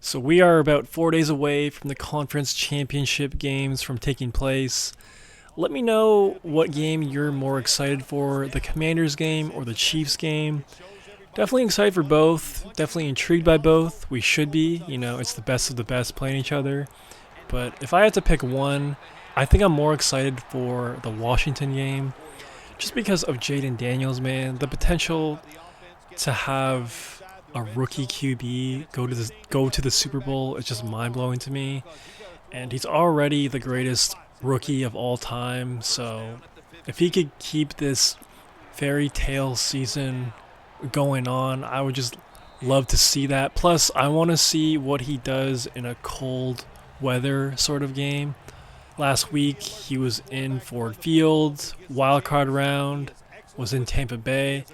So we are about 4 days away from the conference championship games from taking place. Let me know what game you're more excited for, the Commanders game or the Chiefs game. Definitely excited for both. Definitely intrigued by both. We should be. It's the best of the best playing each other. But if I had to pick one, I think I'm more excited for the Washington game. Just because of Jaden Daniels, man. The potential to have a rookie QB go to the Super Bowl is just mind blowing to me. And he's already the greatest rookie of all time. So if he could keep this fairy tale season going on, I would just love to see that. Plus, I want to see what he does in a cold weather sort of game. Last week, he was in Ford Field, wild card round, was in Tampa Bay.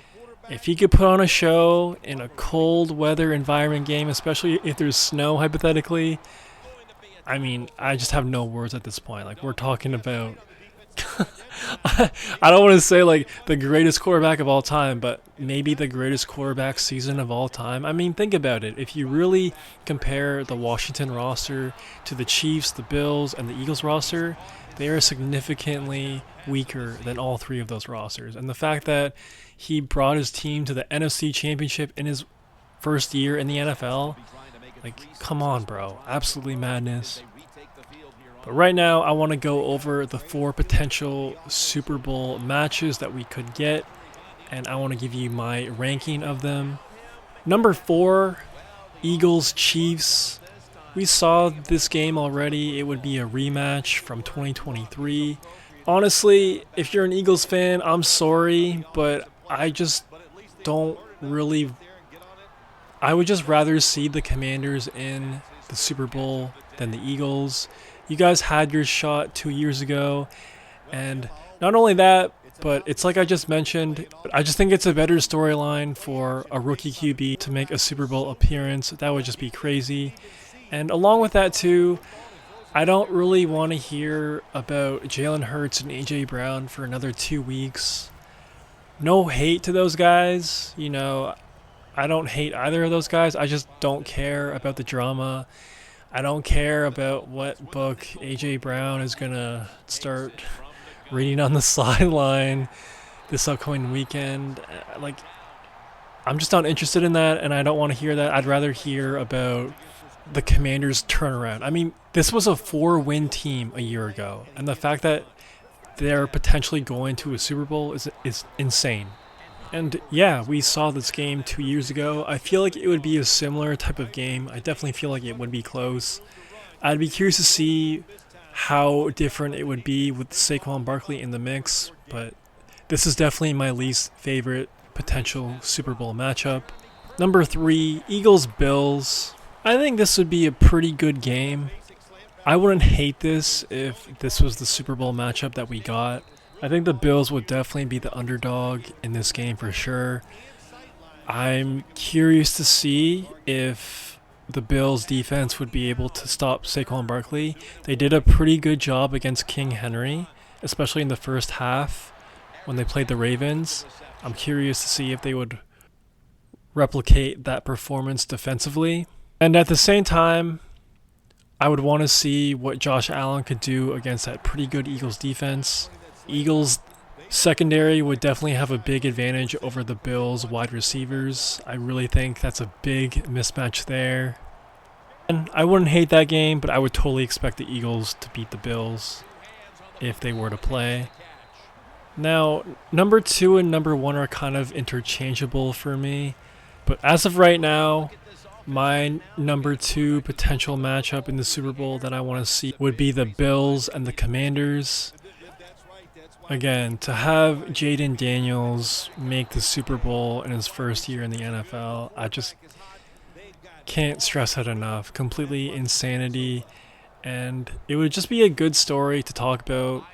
If he could put on a show in a cold weather environment game, especially if there's snow hypothetically, I mean, I just have no words at this point. Like, we're talking about I don't want to say like the greatest quarterback of all time, but maybe the greatest quarterback season of all time. I mean, think about it. If you really compare the Washington roster to the Chiefs, the Bills, and the Eagles roster, they are significantly weaker than all three of those rosters. And the fact that he brought his team to the NFC Championship in his first year in the NFL, like, come on, bro. Absolutely madness. But right now, I want to go over the 4 potential Super Bowl matches that we could get, and I want to give you my ranking of them. Number 4, Eagles-Chiefs. We saw this game already. It would be a rematch from 2023. Honestly, if you're an Eagles fan, I'm sorry, but I just don't really... I would just rather see the Commanders in the Super Bowl than the Eagles. You guys had your shot 2 years ago, and not only that, but it's like I just mentioned, I just think it's a better storyline for a rookie QB to make a Super Bowl appearance. That would just be crazy. And along with that too, I don't really want to hear about Jalen Hurts and AJ Brown for another 2 weeks. No hate to those guys, I don't hate either of those guys. I just don't care about the drama. I don't care about what book AJ Brown is going to start reading on the sideline this upcoming weekend. Like, I'm just not interested in that, and I don't want to hear that. I'd rather hear about the Commanders' turnaround. I mean, this was a 4-win team a year ago, and the fact that they're potentially going to a Super Bowl is insane. And yeah, we saw this game 2 years ago. I feel like it would be a similar type of game. I definitely feel like it would be close. I'd be curious to see how different it would be with Saquon Barkley in the mix, but this is definitely my least favorite potential Super Bowl matchup. Number 3, Eagles-Bills. I think this would be a pretty good game. I wouldn't hate this if this was the Super Bowl matchup that we got. I think the Bills would definitely be the underdog in this game for sure. I'm curious to see if the Bills defense would be able to stop Saquon Barkley. They did a pretty good job against King Henry, especially in the first half when they played the Ravens. I'm curious to see if they would replicate that performance defensively. And at the same time, I would want to see what Josh Allen could do against that pretty good Eagles defense. Eagles secondary would definitely have a big advantage over the Bills wide receivers. I really think that's a big mismatch there. And I wouldn't hate that game, but I would totally expect the Eagles to beat the Bills if they were to play. Now, number 2 and number 1 are kind of interchangeable for me, but as of right now, my number 2 potential matchup in the Super Bowl that I want to see would be the Bills and the Commanders. Again, to have Jaden Daniels make the Super Bowl in his first year in the NFL, I just can't stress that enough. Completely insanity. And it would just be a good story to talk about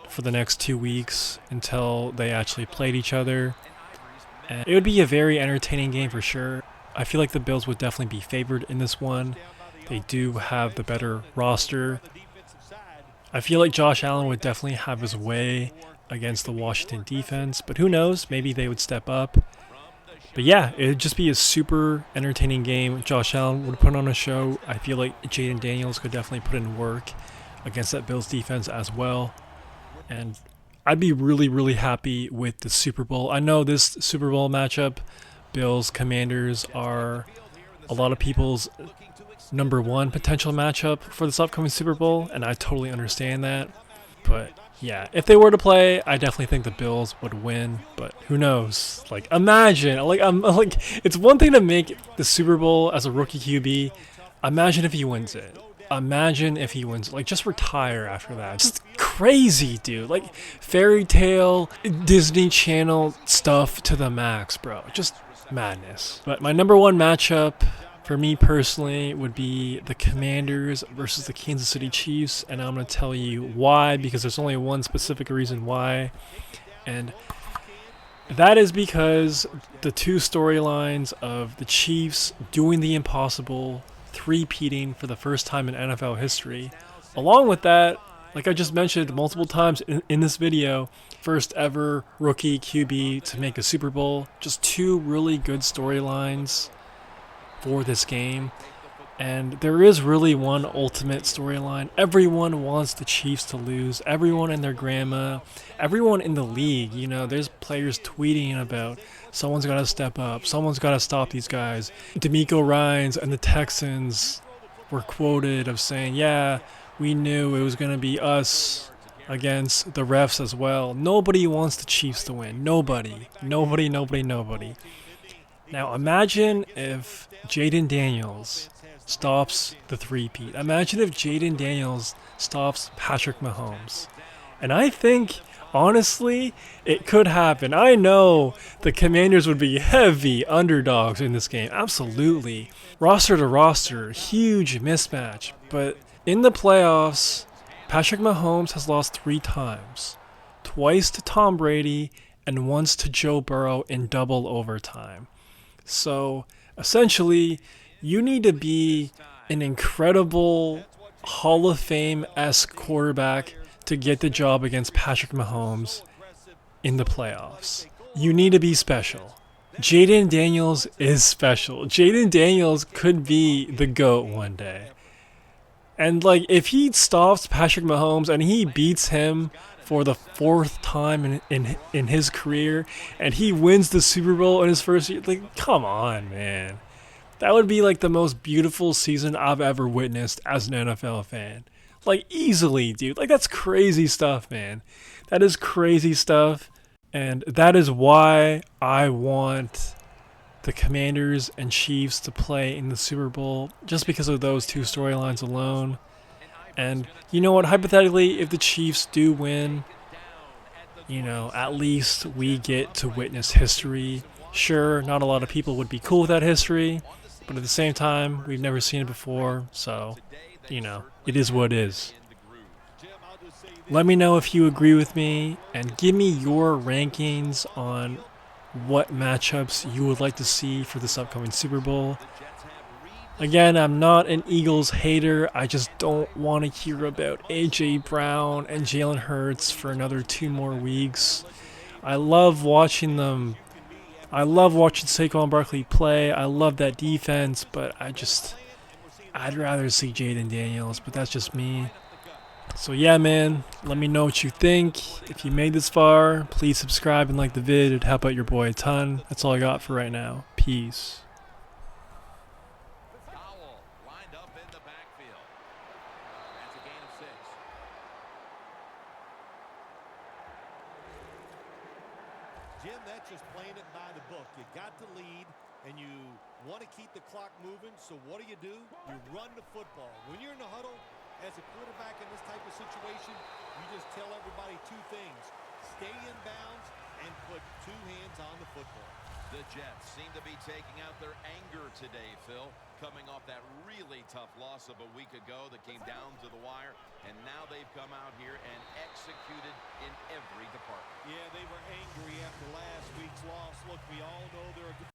for the next 2 weeks until they actually played each other. And it would be a very entertaining game for sure. I feel like the Bills would definitely be favored in this one. They do have the better roster. I feel like Josh Allen would definitely have his way against the Washington defense, but who knows? Maybe they would step up. But yeah, it'd just be a super entertaining game. Josh Allen would put on a show. I feel like Jaden Daniels could definitely put in work against that Bills defense as well. And I'd be really, really happy with the Super Bowl. I know this Super Bowl matchup, Bills Commanders, are a lot of people's number one potential matchup for this upcoming Super Bowl, and I totally understand that. But yeah, if they were to play, I definitely think the Bills would win. But who knows? Like, imagine, I'm like, it's one thing to make the Super Bowl as a rookie QB. Imagine if he wins it. Imagine if he wins. Like, just retire after that. Just crazy, dude. Like, fairy tale, Disney Channel stuff to the max, bro. Just madness. But my number one matchup for me personally would be the Commanders versus the Kansas City Chiefs. And I'm going to tell you why, because there's only one specific reason why. And that is because the two storylines of the Chiefs doing the impossible, three-peating for the first time in NFL history. Along with that, like I just mentioned multiple times in this video, first ever rookie QB to make a Super Bowl. Just two really good storylines for this game. And there is really one ultimate storyline. Everyone wants the Chiefs to lose. Everyone and their grandma. Everyone in the league. You know, there's players tweeting about someone's got to step up. Someone's got to stop these guys. D'Amico Ryans and the Texans were quoted of saying, yeah, we knew it was going to be us against the refs as well. Nobody wants the Chiefs to win. Nobody. Now imagine if Jaden Daniels stops the three-peat. Imagine if Jaden Daniels stops Patrick Mahomes. And I think, honestly, it could happen. I know the Commanders would be heavy underdogs in this game. Absolutely. Roster to roster, huge mismatch. But in the playoffs, Patrick Mahomes has lost 3 times. Twice to Tom Brady and once to Joe Burrow in double overtime. So, essentially, you need to be an incredible Hall of Fame-esque quarterback to get the job against Patrick Mahomes in the playoffs. You need to be special. Jaden Daniels is special. Jaden Daniels could be the GOAT one day. And like, if he stops Patrick Mahomes and he beats him for the 4th time in his career, and he wins the Super Bowl in his first year, like, come on, man. That would be like the most beautiful season I've ever witnessed as an NFL fan. Like, easily, dude. Like, that's crazy stuff, man. That is crazy stuff. And that is why I want the Commanders and Chiefs to play in the Super Bowl, just because of those two storylines alone. And you know what? Hypothetically, if the Chiefs do win, you know, at least we get to witness history. Sure, not a lot of people would be cool with that history, but at the same time, we've never seen it before, so, you know, it is what it is. Let me know if you agree with me, and give me your rankings on what matchups you would like to see for this upcoming Super Bowl. Again, I'm not an Eagles hater. I just don't want to hear about A.J. Brown and Jalen Hurts for another 2 more weeks. I love watching them. I love watching Saquon Barkley play. I love that defense, but I'd rather see Jaden Daniels, but that's just me. So yeah, man, let me know what you think. If you made this far, please subscribe and like the vid. It'd help out your boy a ton. That's all I got for right now. Peace. Jim, that's just playing it by the book. You got to lead, and you want to keep the clock moving, so what do? You run the football. When you're in the huddle, as a quarterback in this type of situation, you just tell everybody 2 things. Stay in bounds and put 2 hands on the football. The Jets seem to be taking out their anger today, Phil, coming off that really tough loss of a week ago that came down to the wire, and now they've come out here and executed in every department. Yeah, they were angry after last week's loss. Look, we all know they're a good